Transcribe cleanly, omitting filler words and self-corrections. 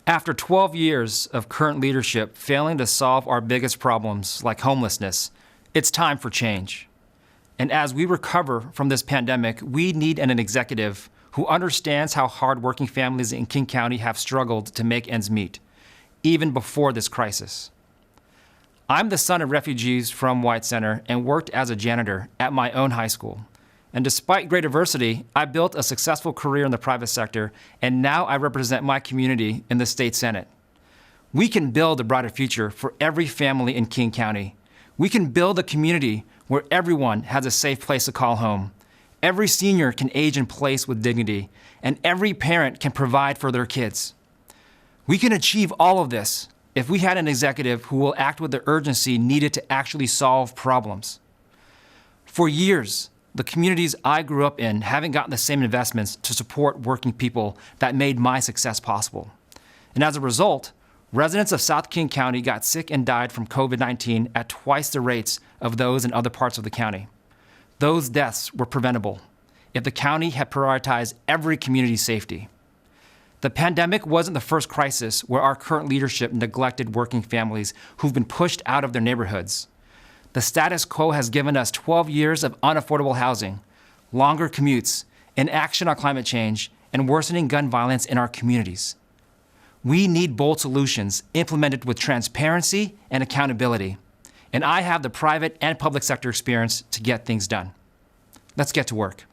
After 12 years of current leadership failing to solve our biggest problems like homelessness, it's time for change. And as we recover from this pandemic, we need an executive who understands how hardworking families in King County have struggled to make ends meet, even before this crisis. I'm the son of refugees from White Center and worked as a janitor at my own high school. And despite great adversity, I built a successful career in the private sector, and now I represent my community in the state Senate. We can build a brighter future for every family in King County. We can build a community where everyone has a safe place to call home. Every senior can age in place with dignity, and every parent can provide for their kids. We can achieve all of this if we had an executive who will act with the urgency needed to actually solve problems. For years, the communities I grew up in haven't gotten the same investments to support working people that made my success possible. And as a result, residents of South King County got sick and died from COVID-19 at twice the rates of those in other parts of the county. Those deaths were preventable if the county had prioritized every community's safety. The pandemic wasn't the first crisis where our current leadership neglected working families who've been pushed out of their neighborhoods. The status quo has given us 12 years of unaffordable housing, longer commutes, inaction on climate change, and worsening gun violence in our communities. We need bold solutions implemented with transparency and accountability. And I have the private and public sector experience to get things done. Let's get to work.